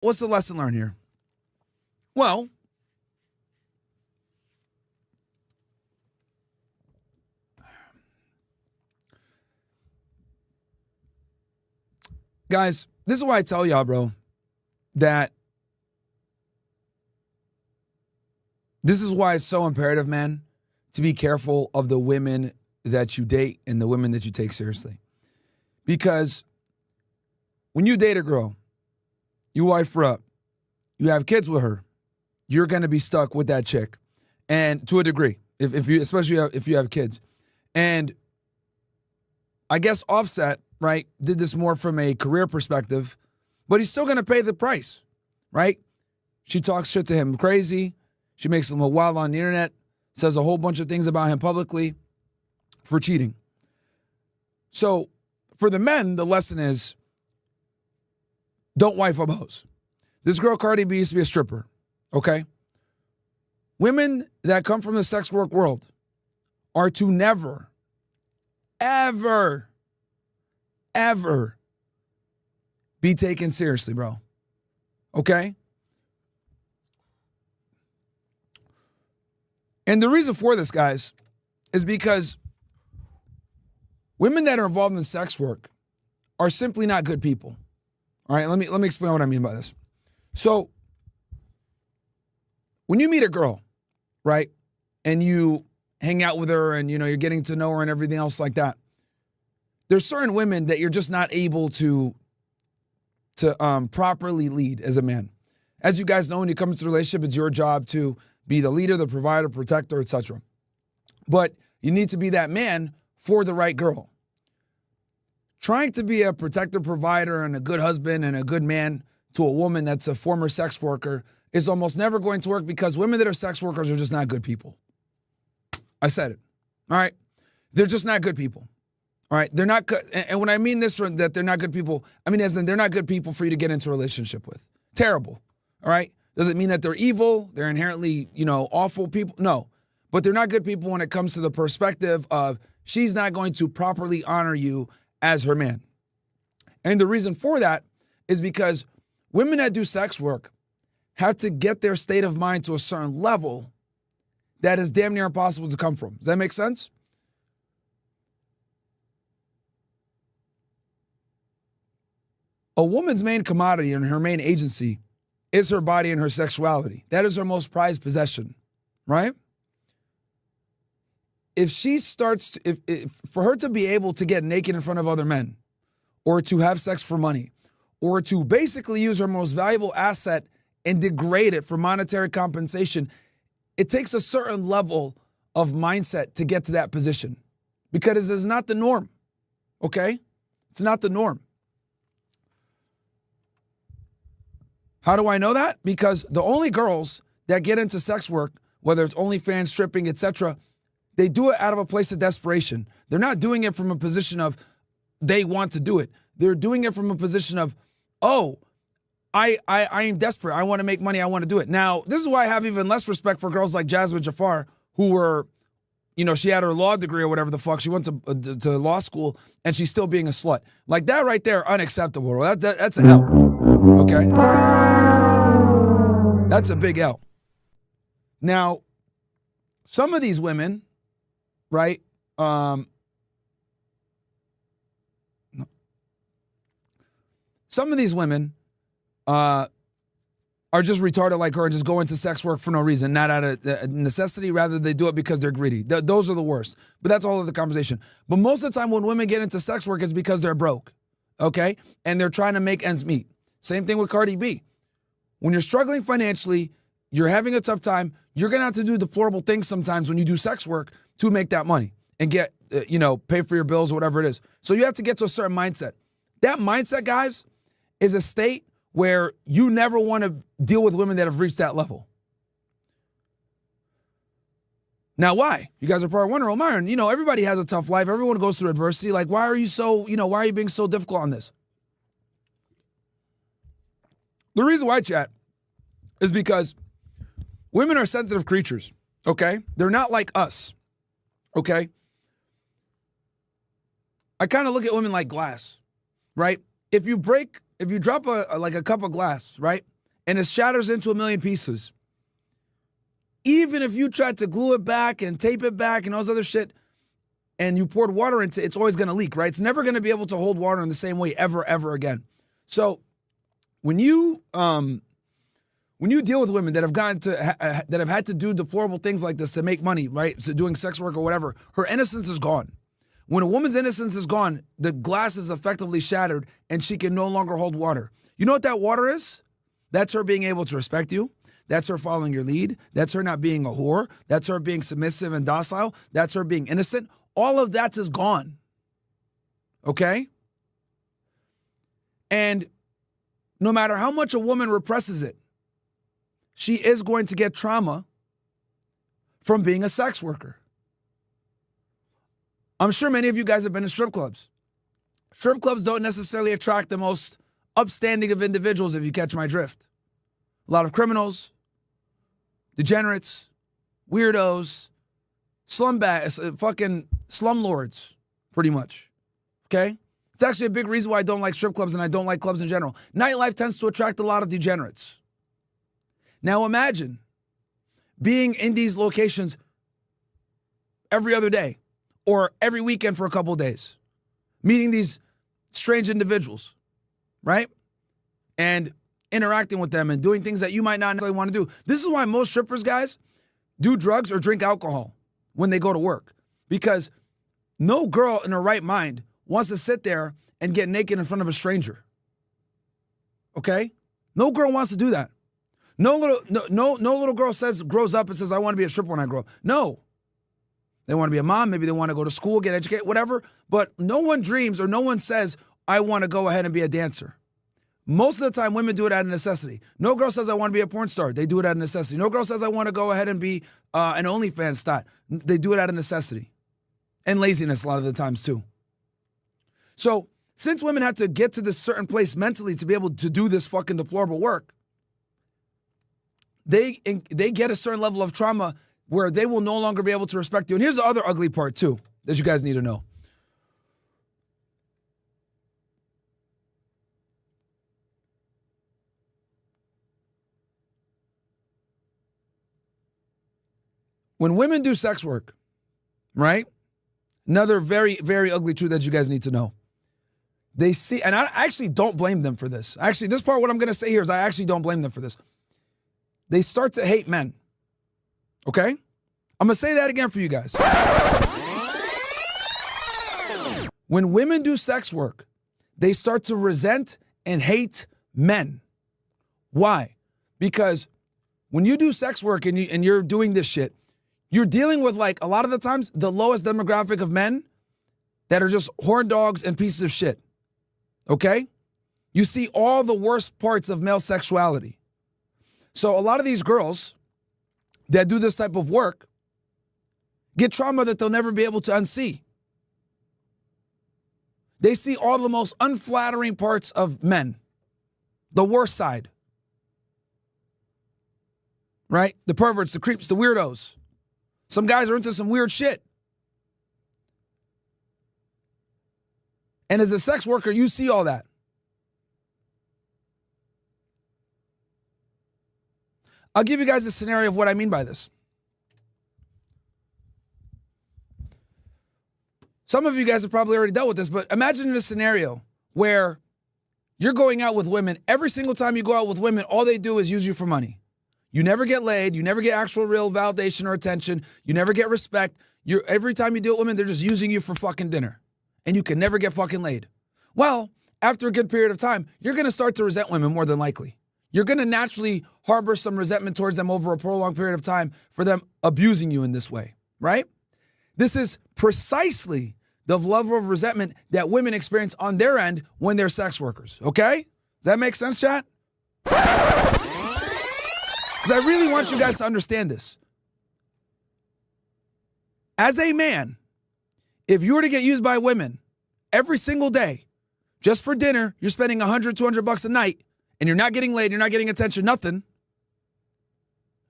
what's the lesson learned here? Well, guys, this is why I tell y'all, bro, that this is why it's so imperative, man, to be careful of the women that you date and the women that you take seriously. Because when you date a girl, you wife her up, you have kids with her, you're going to be stuck with that chick, and to a degree, if you, especially if you have kids. And I guess Offset, right, did this more from a career perspective, but he's still going to pay the price, right? She talks shit to him crazy. She makes him look wild on the internet, says a whole bunch of things about him publicly for cheating. So for the men, the lesson is don't wife up hoes. This girl, Cardi B, used to be a stripper, okay? Women that come from the sex work world are to never, ever, ever be taken seriously, bro. Okay? And the reason for this, guys, is because women that are involved in sex work are simply not good people. All right, let me explain what I mean by this. So, when you meet a girl, right, and you hang out with her and, you know, you're getting to know her and everything else like that, there's certain women that you're just not able to properly lead as a man. As you guys know, when you come into a relationship, it's your job to be the leader, the provider, protector, etc. But you need to be that man for the right girl. Trying to be a protector, provider, and a good husband and a good man to a woman that's a former sex worker is almost never going to work because women that are sex workers are just not good people. I said it. All right? They're just not good people. All right? They're not good. And when I mean this, that they're not good people, I mean as in they're not good people for you to get into a relationship with. Terrible. All right? Does it mean that they're evil? They're inherently, you know, awful people? No. But they're not good people when it comes to the perspective of she's not going to properly honor you as her man. And the reason for that is because women that do sex work have to get their state of mind to a certain level that is damn near impossible to come from. Does that make sense? A woman's main commodity and her main agency is her body and her sexuality. That is her most prized possession, right? If she starts, if for her to be able to get naked in front of other men, or to have sex for money, or to basically use her most valuable asset and degrade it for monetary compensation, it takes a certain level of mindset to get to that position because it's not the norm, okay? It's not the norm. How do I know that? Because the only girls that get into sex work, whether it's OnlyFans, stripping, etc., they do it out of a place of desperation. They're not doing it from a position of they want to do it. They're doing it from a position of, oh, I am desperate. I want to make money. I want to do it. Now, this is why I have even less respect for girls like Jasmine Jafar, who were, you know, she had her law degree or whatever the fuck. She went to law school and she's still being a slut. Like that right there, unacceptable. That's an L. Okay? That's a big L. Now, some of these women, right? Some of these women are just retarded like her and just go into sex work for no reason, not out of necessity. Rather, they do it because they're greedy. Those are the worst. But that's all of the conversation. But most of the time when women get into sex work, it's because they're broke, okay? And they're trying to make ends meet. Same thing with Cardi B. When you're struggling financially, you're having a tough time, you're going to have to do deplorable things sometimes when you do sex work to make that money and get, pay for your bills or whatever it is. So you have to get to a certain mindset. That mindset, guys, is a state where you never want to deal with women that have reached that level. Now, why? You guys are probably wondering, well, Myron, everybody has a tough life. Everyone goes through adversity. Like, why are you so, why are you being so difficult on this? The reason why, chat, is because women are sensitive creatures, okay? They're not like us, okay? I kind of look at women like glass, right? If you drop a cup of glass, right? and it shatters into a million pieces. Even if you tried to glue it back and tape it back and all this other shit, and you poured water into it, it's always going to leak, right? It's never going to be able to hold water in the same way ever again. So when you deal with women that have that have had to do deplorable things like this to make money, right? So doing sex work or whatever, her innocence is gone. When a woman's innocence is gone, the glass is effectively shattered and she can no longer hold water. You know what that water is? That's her being able to respect you. That's her following your lead. That's her not being a whore. That's her being submissive and docile. That's her being innocent. All of that is gone. Okay? And no matter how much a woman represses it, she is going to get trauma from being a sex worker. I'm sure many of you guys have been in strip clubs. Strip clubs don't necessarily attract the most upstanding of individuals, if you catch my drift. A lot of criminals, degenerates, weirdos, fucking slumlords, pretty much. Okay? It's actually a big reason why I don't like strip clubs and I don't like clubs in general. Nightlife tends to attract a lot of degenerates. Now imagine being in these locations every other day or every weekend for a couple of days, meeting these strange individuals, right? And interacting with them and doing things that you might not necessarily want to do. This is why most strippers, guys, do drugs or drink alcohol when they go to work. Because no girl in her right mind wants to sit there and get naked in front of a stranger. Okay? No girl wants to do that. No little girl grows up and says, I want to be a stripper when I grow up. No. They want to be a mom. Maybe they want to go to school, get educated, whatever. But no one dreams or no one says, I want to go ahead and be a dancer. Most of the time, women do it out of necessity. No girl says, I want to be a porn star. They do it out of necessity. No girl says, I want to go ahead and be an OnlyFans star. They do it out of necessity. And laziness a lot of the times, too. So, since women have to get to this certain place mentally to be able to do this fucking deplorable work, they get a certain level of trauma where they will no longer be able to respect you. And here's the other ugly part, too, that you guys need to know. When women do sex work, right? Another very, very ugly truth that you guys need to know. They see, and I actually don't blame them for this. Actually, this part, what I'm going to say here is I actually don't blame them for this. They start to hate men. Okay? I'm going to say that again for you guys. When women do sex work, they start to resent and hate men. Why? Because when you do sex work and you're doing this shit, you're dealing with, like, a lot of the times, the lowest demographic of men that are just horn dogs and pieces of shit. Okay? You see all the worst parts of male sexuality. So a lot of these girls that do this type of work get trauma that they'll never be able to unsee. They see all the most unflattering parts of men. The worst side. Right? The perverts, the creeps, the weirdos. Some guys are into some weird shit. And as a sex worker, you see all that. I'll give you guys a scenario of what I mean by this. Some of you guys have probably already dealt with this, but imagine a scenario where you're going out with women. Every single time you go out with women, all they do is use you for money. You never get laid. You never get actual real validation or attention. You never get respect. Every time you deal with women, they're just using you for fucking dinner. And you can never get fucking laid. Well, after a good period of time, you're going to start to resent women more than likely. You're going to naturally harbor some resentment towards them over a prolonged period of time for them abusing you in this way, right? This is precisely the level of resentment that women experience on their end when they're sex workers, okay? Does that make sense, chat? Because I really want you guys to understand this. As a man, if you were to get used by women every single day, just for dinner, you're spending $100, $200 a night, and you're not getting laid, you're not getting attention, nothing,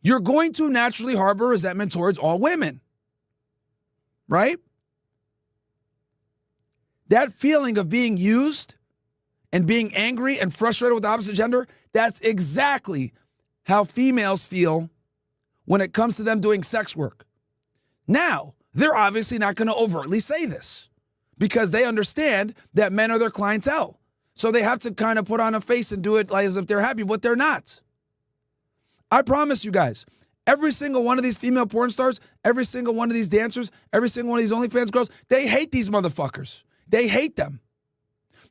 you're going to naturally harbor resentment towards all women. Right? That feeling of being used and being angry and frustrated with the opposite gender, That's exactly how females feel when it comes to them doing sex work. Now, they're obviously not going to overtly say this because they understand that men are their clientele. So they have to kind of put on a face and do it like as if they're happy, but they're not. I promise you guys, every single one of these female porn stars, every single one of these dancers, every single one of these OnlyFans girls, they hate these motherfuckers. They hate them.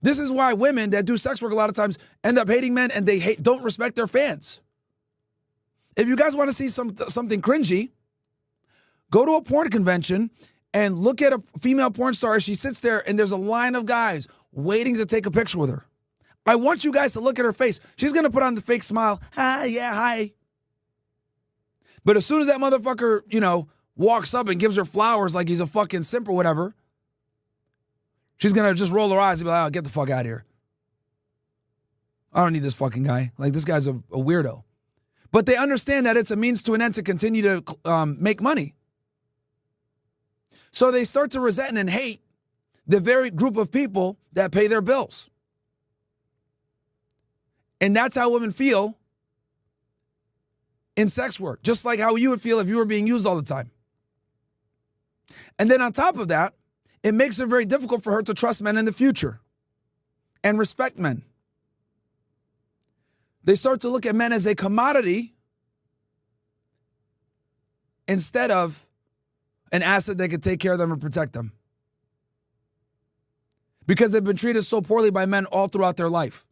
This is why women that do sex work a lot of times end up hating men, and they don't respect their fans. If you guys want to see something cringy, go to a porn convention and look at a female porn star. She sits there and there's a line of guys waiting to take a picture with her. I want you guys to look at her face. She's going to put on the fake smile. Hi, yeah, hi. But as soon as that motherfucker, walks up and gives her flowers like he's a fucking simp or whatever, she's going to just roll her eyes and be like, oh, get the fuck out of here. I don't need this fucking guy. Like, this guy's a weirdo. But they understand that it's a means to an end to continue to make money. So they start to resent and hate the very group of people that pay their bills. And that's how women feel in sex work, just like how you would feel if you were being used all the time. And then on top of that, it makes it very difficult for her to trust men in the future and respect men. They start to look at men as a commodity instead of an asset that could take care of them and protect them. Because they've been treated so poorly by men all throughout their life.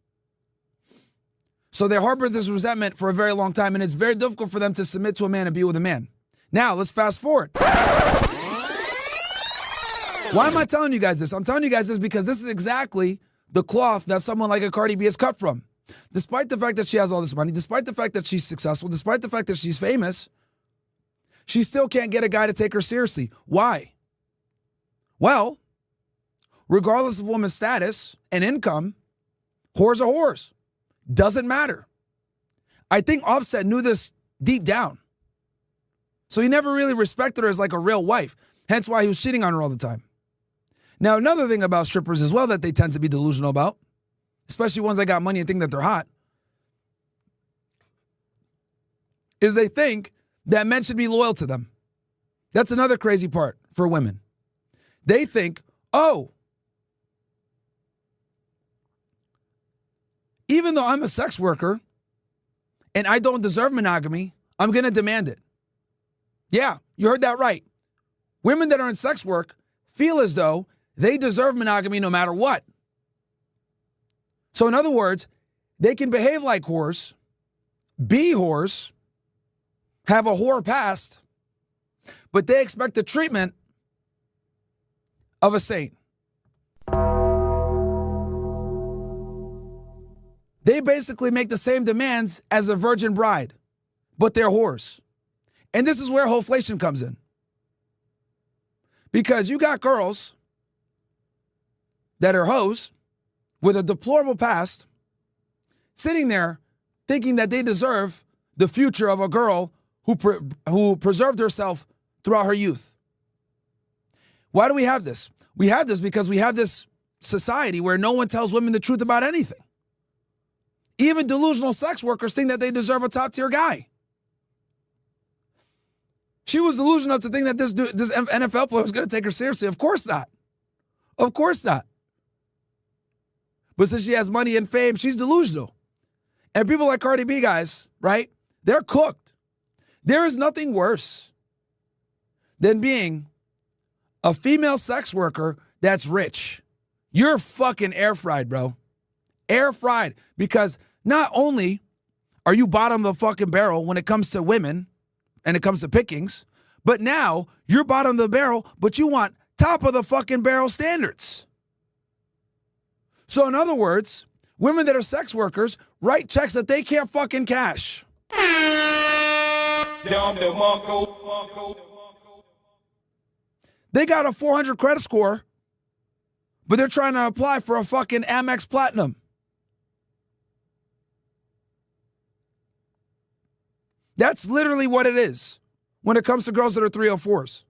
So they harbor this resentment for a very long time, and it's very difficult for them to submit to a man and be with a man. Now, let's fast forward. Why am I telling you guys this? I'm telling you guys this because this is exactly the cloth that someone like a Cardi B is cut from. Despite the fact that she has all this money, despite the fact that she's successful, despite the fact that she's famous, she still can't get a guy to take her seriously. Why? Well, regardless of woman's status and income, whores are whores. Doesn't matter. I think Offset knew this deep down. So he never really respected her as like a real wife. Hence why he was cheating on her all the time. Now, another thing about strippers as well that they tend to be delusional about, especially ones that got money and think that they're hot, is they think that men should be loyal to them. That's another crazy part for women. They think, oh, even though I'm a sex worker and I don't deserve monogamy, I'm going to demand it. Yeah, you heard that right. Women that are in sex work feel as though they deserve monogamy no matter what. So in other words, they can behave like whores, be whores, have a whore past, but they expect the treatment of a saint. They basically make the same demands as a virgin bride, but they're whores. And this is where whoreflation comes in. Because you got girls that are hoes with a deplorable past sitting there thinking that they deserve the future of a girl who preserved herself throughout her youth. Why do we have this? We have this because we have this society where no one tells women the truth about anything. Even delusional sex workers think that they deserve a top-tier guy. She was delusional to think that this NFL player was going to take her seriously. Of course not. Of course not. But since she has money and fame, she's delusional. And people like Cardi B, guys, right? They're cooked. There is nothing worse than being a female sex worker that's rich. You're fucking air fried, bro. Air fried. Because not only are you bottom of the fucking barrel when it comes to women and it comes to pickings, but now you're bottom of the barrel, but you want top of the fucking barrel standards. So in other words, women that are sex workers write checks that they can't fucking cash. They got a 400 credit score, but they're trying to apply for a fucking Amex Platinum. That's literally what it is when it comes to girls that are 304s.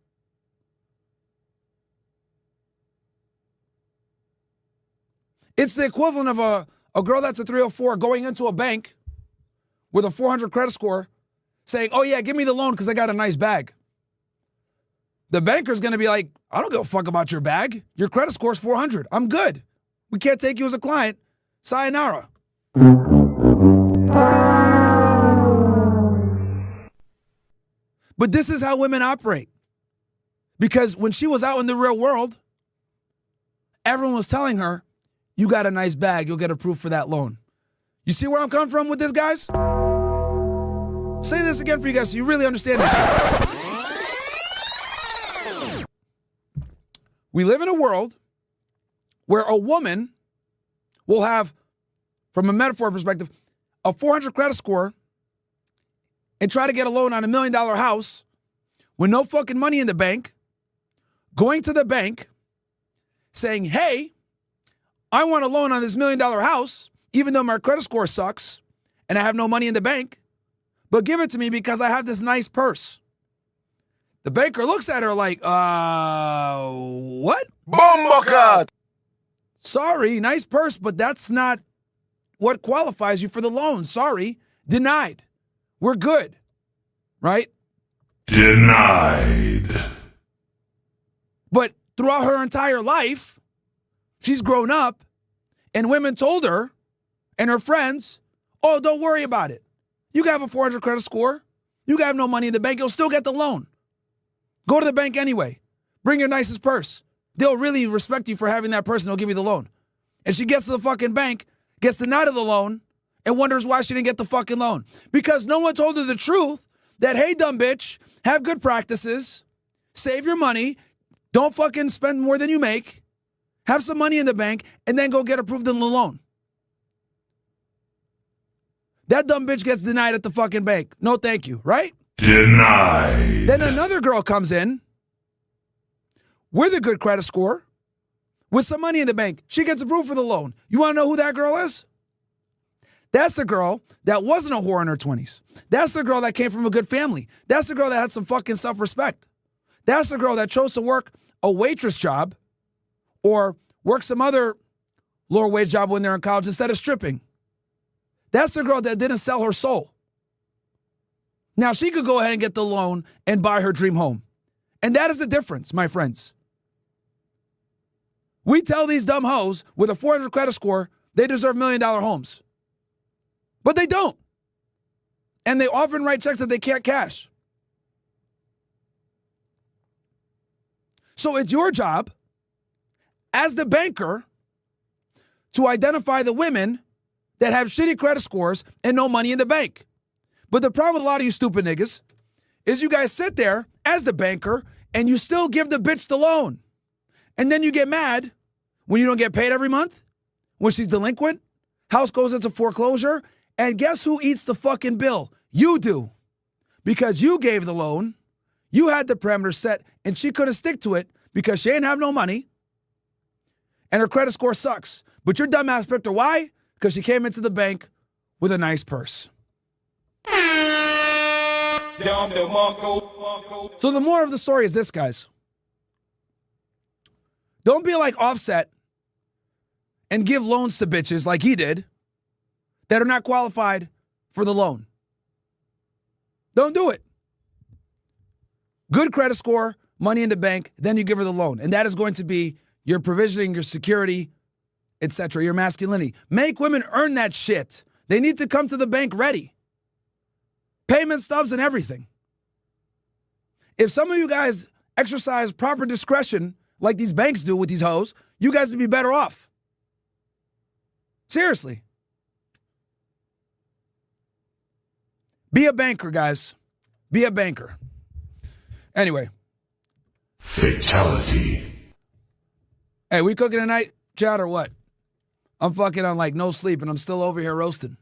It's the equivalent of a girl that's a 304 going into a bank with a 400 credit score saying, oh yeah, give me the loan because I got a nice bag. The banker's going to be like, I don't give a fuck about your bag. Your credit score is 400. I'm good. We can't take you as a client. Sayonara. But this is how women operate. Because when she was out in the real world, everyone was telling her, you got a nice bag, you'll get approved for that loan. You see where I'm coming from with this, guys? Say this again for you guys so you really understand this shit. We live in a world where a woman will have, from a metaphor perspective, a 400 credit score and try to get a loan on $1 million house with no fucking money in the bank, going to the bank, saying, hey, I want a loan on this $1 million house, even though my credit score sucks and I have no money in the bank, but give it to me because I have this nice purse. The banker looks at her like, what? Bombakat! Sorry, nice purse, but that's not what qualifies you for the loan. Sorry, denied. We're good, right? Denied. But throughout her entire life, she's grown up and women told her and her friends, oh, don't worry about it. You can have a 400 credit score. You can have no money in the bank. You'll still get the loan. Go to the bank anyway. Bring your nicest purse. They'll really respect you for having that purse and they'll give you the loan. And she gets to the fucking bank, gets denied of the loan, and wonders why she didn't get the fucking loan. Because no one told her the truth that, hey, dumb bitch, have good practices, save your money, don't fucking spend more than you make, have some money in the bank, and then go get approved in the loan. That dumb bitch gets denied at the fucking bank. No thank you, right? Denied. Then another girl comes in with a good credit score, with some money in the bank. She gets approved for the loan. You want to know who that girl is? That's the girl that wasn't a whore in her 20s. That's the girl that came from a good family. That's the girl that had some fucking self-respect. That's the girl that chose to work a waitress job or work some other lower wage job when they're in college instead of stripping. That's the girl that didn't sell her soul. Now, she could go ahead and get the loan and buy her dream home. And that is the difference, my friends. We tell these dumb hoes with a 400 credit score they deserve $1 million homes. But they don't. And they often write checks that they can't cash. So it's your job as the banker to identify the women that have shitty credit scores and no money in the bank. But the problem with a lot of you stupid niggas is you guys sit there as the banker and you still give the bitch the loan. And then you get mad when you don't get paid every month, when she's delinquent, house goes into foreclosure, and guess who eats the fucking bill? You do. Because you gave the loan, you had the parameters set, and she couldn't stick to it because she ain't have no money, and her credit score sucks. But your dumb ass picked her. Why? Because she came into the bank with a nice purse. So the moral of the story is this, guys. Don't be like Offset and give loans to bitches like he did that are not qualified for the loan. Don't do it. Good credit score, money in the bank, then you give her the loan. And that is going to be your provisioning, your security, etc., your masculinity. Make women earn that shit. They need to come to the bank ready. Payment stubs and everything. If some of you guys exercise proper discretion like these banks do with these hoes, you guys would be better off. Seriously. Be a banker, guys. Be a banker. Anyway. Fatality. Hey, we cooking tonight, Chad, or what? I'm fucking on like no sleep and I'm still over here roasting.